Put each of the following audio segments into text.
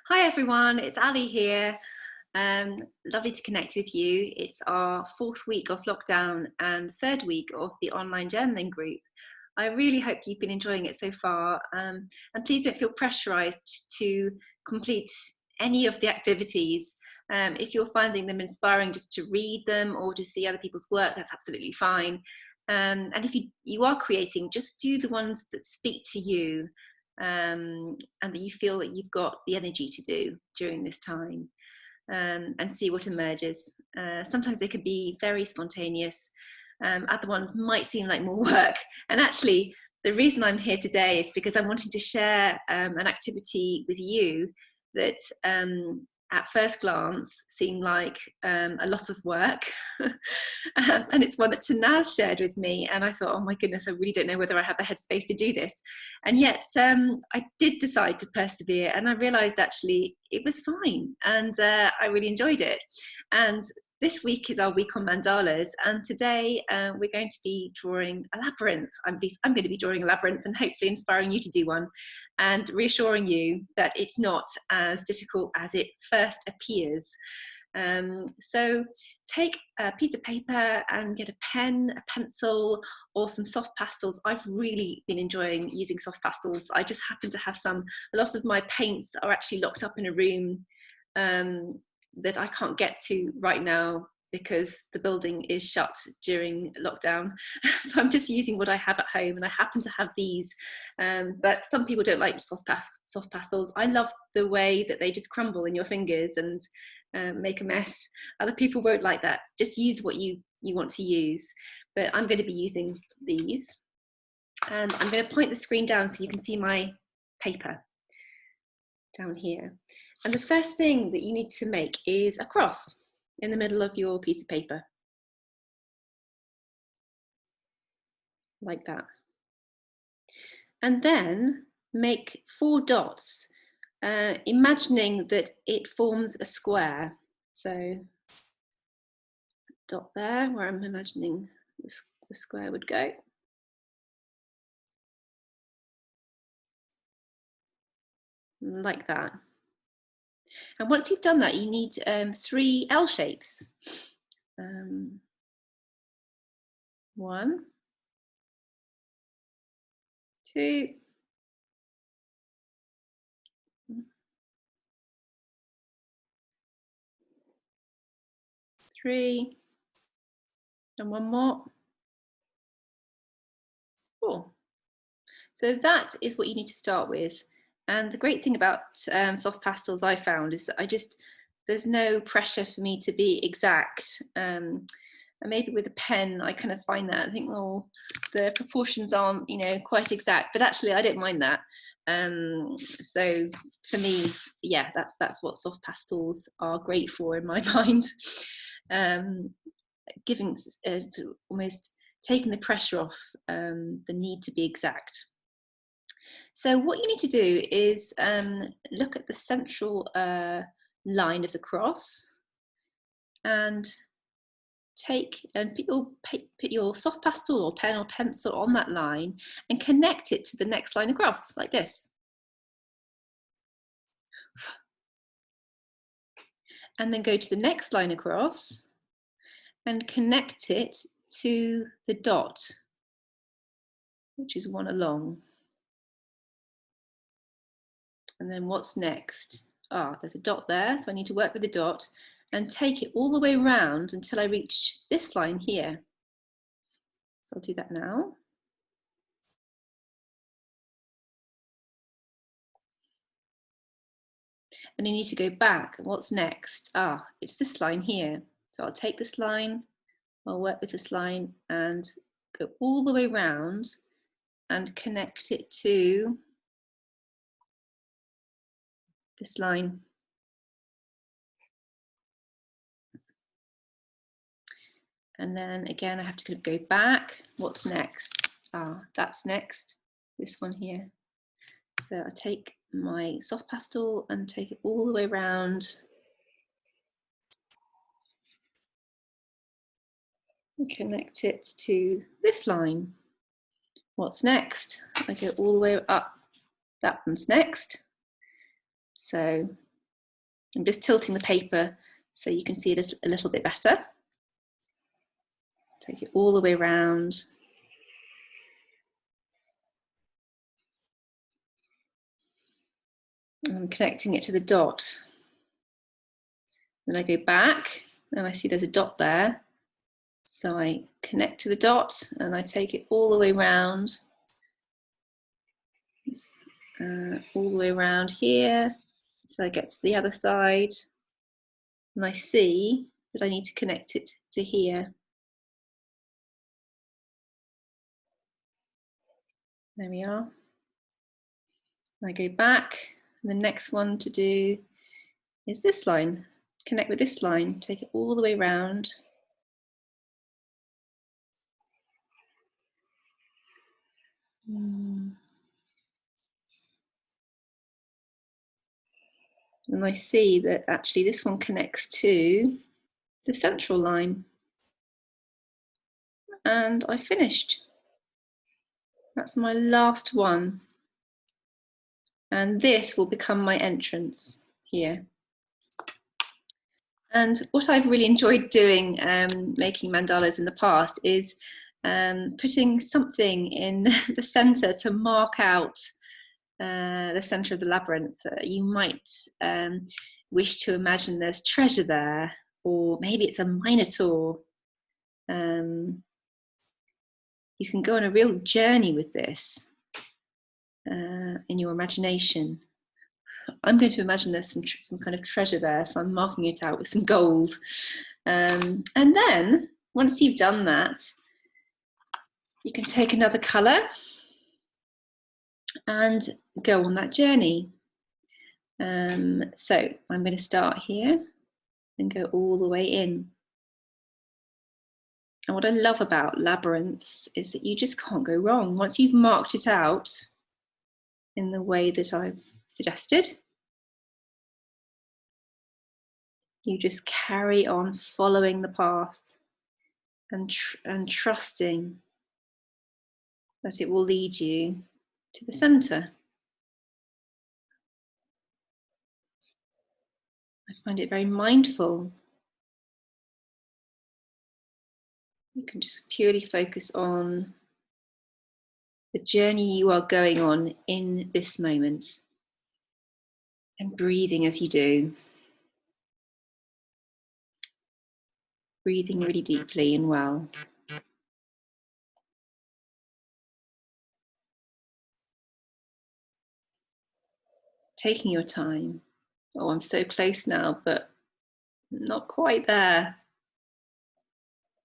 Hi everyone, it's Ali here. Lovely to connect with you. It's our 4th week of lockdown and 3rd week of the online journaling group. I really hope you've been enjoying it so far, and please don't feel pressurized to complete any of the activities. If you're finding them inspiring just to read them or to see other people's work, that's absolutely fine. And if you are creating, just do the ones that speak to you. And that you feel that you've got the energy to do during this time, and see what emerges. Sometimes they can be very spontaneous. Other ones might seem like more work. And actually, the reason I'm here today is because I'm wanting to share an activity with you that at first glance seemed like a lot of work. And it's one that Tanaz shared with me, and I thought, oh my goodness, I really don't know whether I have the headspace to do this. And yet I did decide to persevere, and I realized actually it was fine, and I really enjoyed it. And this week is our week on mandalas, and today we're going to be drawing a labyrinth. I'm going to be drawing a labyrinth and hopefully inspiring you to do one and reassuring you that it's not as difficult as it first appears. So take a piece of paper and get a pen, a pencil, or some soft pastels. I've really been enjoying using soft pastels. I just happen to have some. A lot of my paints are actually locked up in a room that I can't get to right now because the building is shut during lockdown. So I'm just using what I have at home, and I happen to have these. But some people don't like soft pastels. I love the way that they just crumble in your fingers and make a mess. Other people won't like that. Just use what you want to use. But I'm going to be using these. And I'm going to point the screen down so you can see my paper down here. And the first thing that you need to make is a cross in the middle of your piece of paper. Like that. And then make 4 dots, imagining that it forms a square. So dot there where I'm imagining the square would go. Like that. And once you've done that, you need 3 L shapes. 1, 2, 3, and 1 more. 4. So that is what you need to start with. And the great thing about soft pastels I found is that there's no pressure for me to be exact. And maybe with a pen, I kind of find that I think, oh, the proportions aren't, quite exact. But actually, I don't mind that. So for me, yeah, that's what soft pastels are great for in my mind. Giving almost taking the pressure off the need to be exact. So what you need to do is look at the central line of the cross and put your soft pastel or pen or pencil on that line and connect it to the next line across, like this. And then go to the next line across and connect it to the dot, which is 1 along. And then what's next? There's a dot there, so I need to work with the dot and take it all the way around until I reach this line here. So I'll do that now. And you need to go back. What's next? It's this line here. So I'll take this line, I'll work with this line and go all the way around and connect it to this line. And then again, I have to go back. What's next? That's next, this one here. So I take my soft pastel and take it all the way around. And connect it to this line. What's next? I go all the way up. That one's next. So I'm just tilting the paper so you can see it a little bit better. Take it all the way around. I'm connecting it to the dot. Then I go back and I see there's a dot there. So I connect to the dot and I take it all the way around. All the way around here. So I get to the other side and I see that I need to connect it to here. There we are. I go back. And the next one to do is this line. Connect with this line, take it all the way around. And I see that actually this one connects to the central line. And I finished. That's my last one. And this will become my entrance here. And what I've really enjoyed doing, making mandalas in the past, is putting something in the center to mark out the center of the labyrinth. You might wish to imagine there's treasure there, or maybe it's a minotaur. You can go on a real journey with this in your imagination. I'm going to imagine there's some kind of treasure there, so I'm marking it out with some gold. And then, once you've done that, you can take another colour and go on that journey. So I'm going to start here and go all the way in. And what I love about labyrinths is that you just can't go wrong. Once you've marked it out in the way that I've suggested, you just carry on following the path and trusting that it will lead you to the center. I find it very mindful. You can just purely focus on the journey you are going on in this moment and breathing as you do. Breathing really deeply and well. Taking your time. Oh, I'm so close now, but not quite there.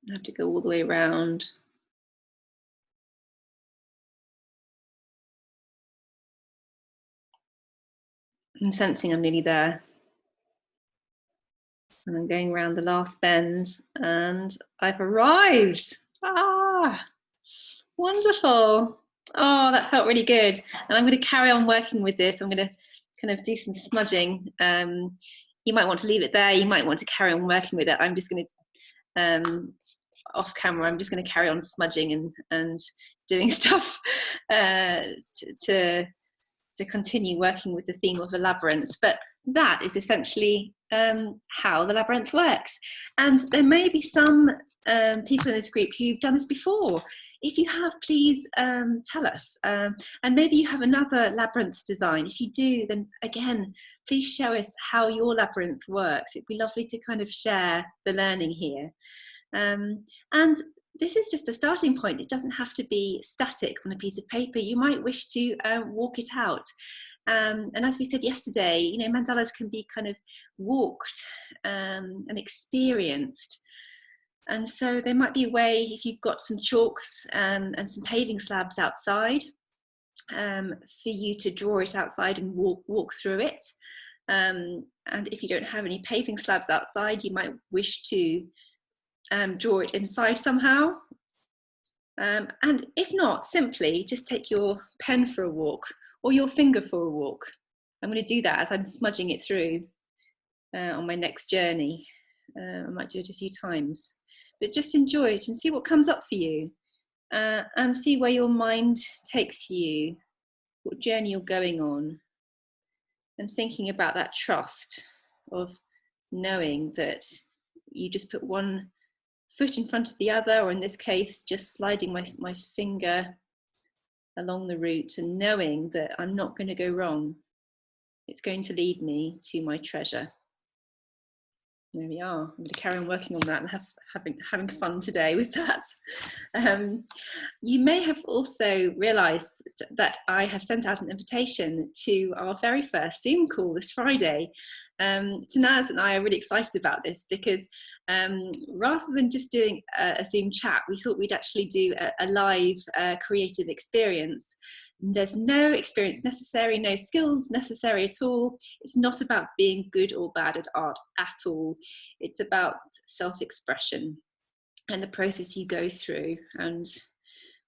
I have to go all the way around. I'm sensing I'm nearly there. And I'm going around the last bend and I've arrived. Ah, wonderful. Oh, that felt really good. And I'm going to carry on working with this. I'm going to kind of do some smudging. You might want to leave it there. You might want to carry on working with it. I'm just going to, off camera, I'm just going to carry on smudging and doing stuff to continue working with the theme of the labyrinth. But that is essentially how the labyrinth works. And there may be some people in this group who've done this before. If you have, please tell us. And maybe you have another labyrinth design. If you do, then again, please show us how your labyrinth works. It'd be lovely to kind of share the learning here. And this is just a starting point. It doesn't have to be static on a piece of paper. You might wish to walk it out. And as we said yesterday, you know, mandalas can be kind of walked and experienced. And so there might be a way, if you've got some chalks and some paving slabs outside, for you to draw it outside and walk through it. And if you don't have any paving slabs outside, you might wish to draw it inside somehow. And if not, simply just take your pen for a walk or your finger for a walk. I'm going to do that as I'm smudging it through on my next journey. I might do it a few times, but just enjoy it and see what comes up for you, and see where your mind takes you, what journey you're going on, and thinking about that trust of knowing that you just put one foot in front of the other, or in this case, just sliding my finger along the route and knowing that I'm not going to go wrong. It's going to lead me to my treasure. There we are. I'm going to carry on working on that and having fun today with that. You may have also realised that I have sent out an invitation to our very first Zoom call this Friday. Tanaz and I are really excited about this because rather than just doing a Zoom chat, we thought we'd actually do a live creative experience. There's no experience necessary, no skills necessary at all. It's not about being good or bad at art at all. It's about self-expression and the process you go through, and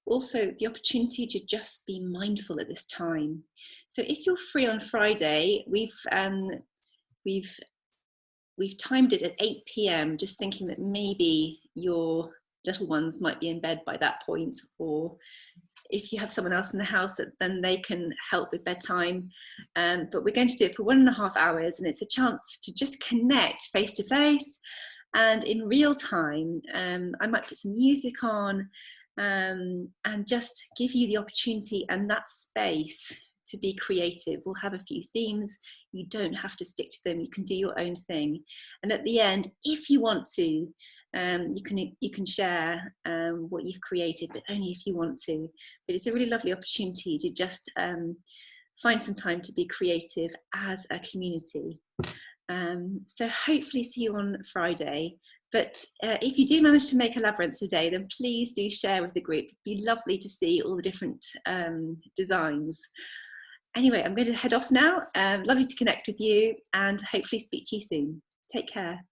also the opportunity to just be mindful at this time. So if you're free on Friday, we've timed it at 8 p.m, just thinking that maybe your little ones might be in bed by that point, or if you have someone else in the house, then they can help with bedtime. But we're going to do it for 1.5 hours, and it's a chance to just connect face to face and in real time. I might put some music on and just give you the opportunity and that space to be creative. We'll have a few themes. You don't have to stick to them. You can do your own thing. And at the end, if you want to, you can share what you've created, but only if you want to. But it's a really lovely opportunity to just find some time to be creative as a community. So hopefully see you on Friday. But if you do manage to make a labyrinth today, then please do share with the group. It'd be lovely to see all the different designs. Anyway, I'm going to head off now. Lovely to connect with you and hopefully speak to you soon. Take care.